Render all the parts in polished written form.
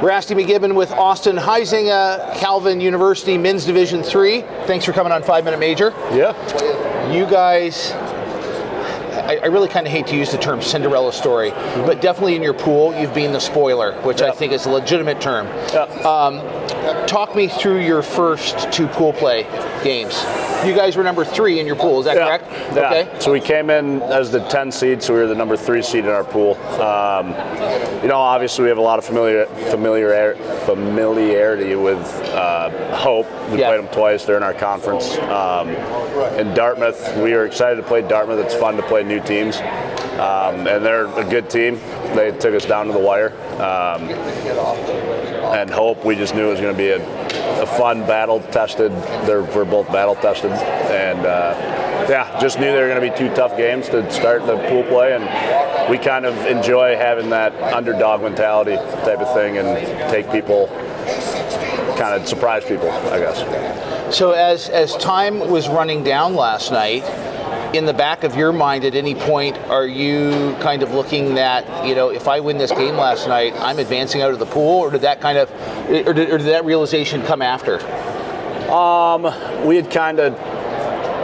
Rasty McGibbon with Austin Huizenga, Calvin University, Men's Division III. Thanks for coming on 5 Minute Major. Yeah. You guys, I really kind of hate to use the term Cinderella story, but definitely in your pool, you've been the spoiler, which I think is a legitimate term. Talk me through your first 2 pool play games. You guys were number 3 in your pool, is that correct? Yeah. Okay. So we came in as the 10 seed, so we were the number 3 seed in our pool. Obviously we have a lot of familiarity with Hope. We played them twice. They're in our conference. In Dartmouth, we were excited to play Dartmouth. It's fun to play new teams. And they're a good team. They took us down to the wire. And Hope, we just knew it was going to be a fun, battle-tested. We're both battle-tested. And, just knew they were going to be 2 tough games to start the pool play. And we kind of enjoy having that underdog mentality type of thing and take people, kind of surprise people, I guess. So as time was running down last night, in the back of your mind at any point, are you kind of looking that, if I win this game last night, I'm advancing out of the pool, or did that did that realization come after? We had kind of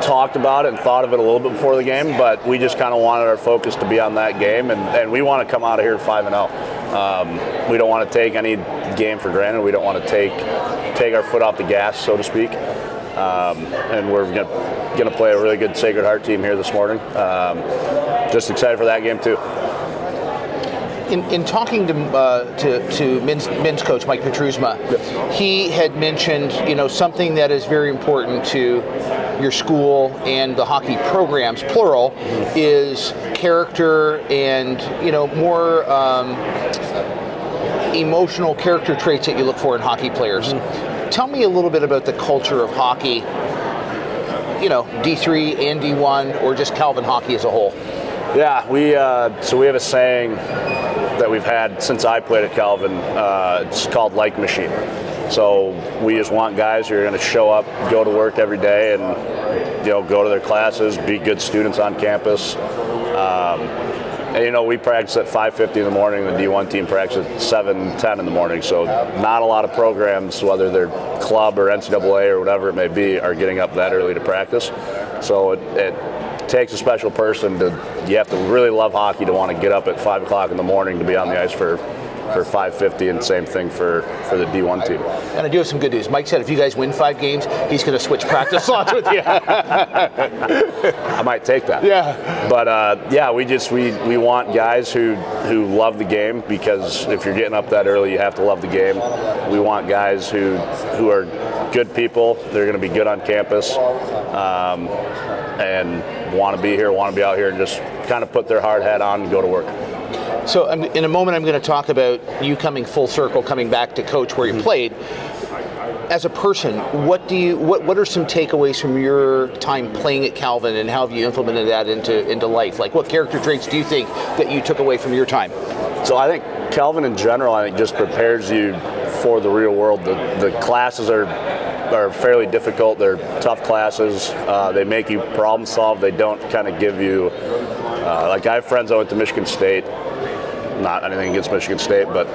talked about it and thought of it a little bit before the game, but we just kind of wanted our focus to be on that game, and we want to come out of here 5-0. We don't want to take any game for granted. We don't want to take our foot off the gas, so to speak. And we're going to play a really good Sacred Heart team here this morning. Just excited for that game too. In talking to men's coach Mike Petrusma, he had mentioned something that is very important to your school and the hockey programs, plural, is character and more emotional character traits that you look for in hockey players. Tell me a little bit about the culture of hockey, D3 and D1, or just Calvin hockey as a whole. Yeah, we have a saying that we've had since I played at Calvin. It's called like machine. So we just want guys who are going to show up, go to work every day, and go to their classes, be good students on campus. And we practice at 5:50 in the morning. The D1 team practices at 7:10 in the morning. So not a lot of programs, whether they're club or NCAA or whatever it may be, are getting up that early to practice. So it takes a special person you have to really love hockey to want to get up at 5 o'clock in the morning to be on the ice for 5:50, and same thing for the D1 team. And I do have some good news. Mike said if you guys win 5 games, he's going to switch practice slots with you. I might take that. Yeah. But we want guys who love the game, because if you're getting up that early, you have to love the game. We want guys who are good people. They're going to be good on campus, and want to be here, want to be out here, and just kind of put their hard hat on and go to work. So in a moment, I'm going to talk about you coming full circle, coming back to coach where you played. As a person, what are some takeaways from your time playing at Calvin, and how have you implemented that into life? Like, what character traits do you think that you took away from your time? So I think Calvin in general, just prepares you for the real world. The classes are fairly difficult. They're tough classes. They make you problem solve. They don't kind of give you I have friends that went to Michigan State. Not anything against Michigan State, but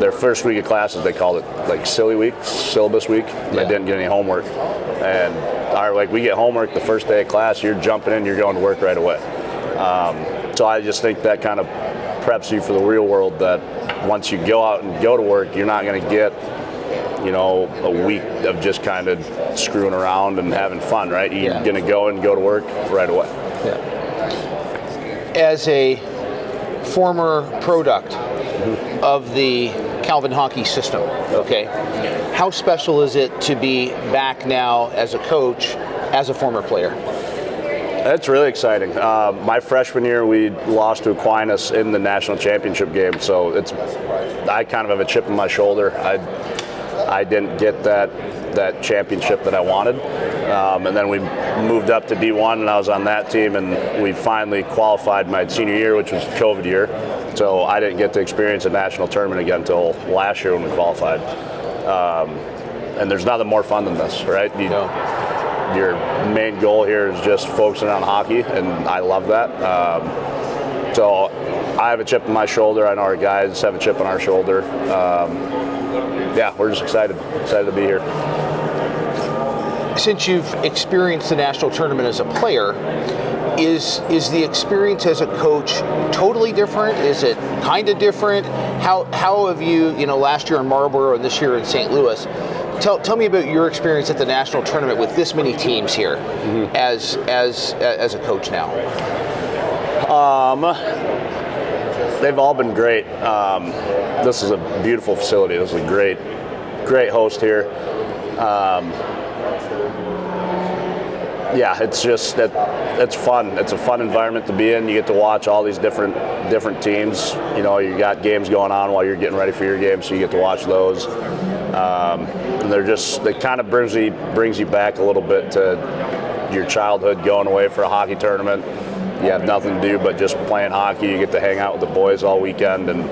their first week of classes, they called it like silly week, syllabus week, and they didn't get any homework. And we get homework the first day of class, you're jumping in, you're going to work right away. So I just think that kind of preps you for the real world, that once you go out and go to work, you're not going to get a week of just kind of screwing around and having fun, right? You're going to go to work right away. Yeah. As a former product of the Calvin hockey system, okay, how special is it to be back now as a coach, as a former player? That's really exciting. My freshman year, we lost to Aquinas in the national championship game, so I kind of have a chip on my shoulder. I didn't get that championship that I wanted, and then we moved up to D1, and I was on that team, and we finally qualified my senior year, which was COVID year. So I didn't get to experience a national tournament again until last year when we qualified. And there's nothing more fun than this, right? Your main goal here is just focusing on hockey, and I love that. So I have a chip on my shoulder. I know our guys have a chip on our shoulder. Yeah, we're just excited to be here. Since you've experienced the national tournament as a player, is the experience as a coach totally different? Is it kind of different? How have you, last year in Marlboro and this year in St. Louis, tell me about your experience at the national tournament with this many teams here as a coach now. They've all been great. This is a beautiful facility. This is a great host here. Yeah, it's just it's fun. It's a fun environment to be in. You get to watch all these different teams. You got games going on while you're getting ready for your game, so you get to watch those. And they kind of brings you back a little bit to your childhood, going away for a hockey tournament. You have nothing to do but just playing hockey. You get to hang out with the boys all weekend, and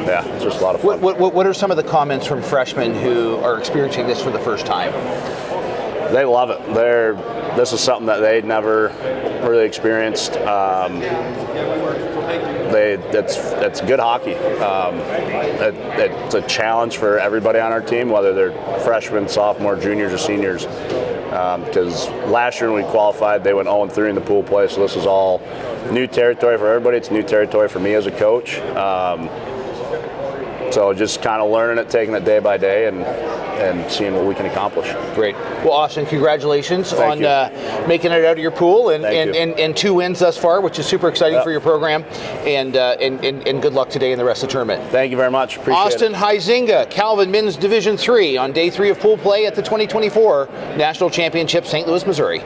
yeah, it's just a lot of fun. What are some of the comments from freshmen who are experiencing this for the first time? They love it. This is something that they'd never really experienced. It's good hockey. It's a challenge for everybody on our team, whether they're freshmen, sophomore, juniors, or seniors. Because last year when we qualified, they went 0-3 in the pool play, so this is all new territory for everybody. It's new territory for me as a coach. So just kind of learning it, taking it day by day, and seeing what we can accomplish. Great. Well, Austin, congratulations Thank on making it out of your pool and 2 wins thus far, which is super exciting for your program. And good luck today in the rest of the tournament. Thank you very much. Appreciate Austin Huizenga, Calvin Men's Division III on day 3 of pool play at the 2024 National Championship, St. Louis, Missouri.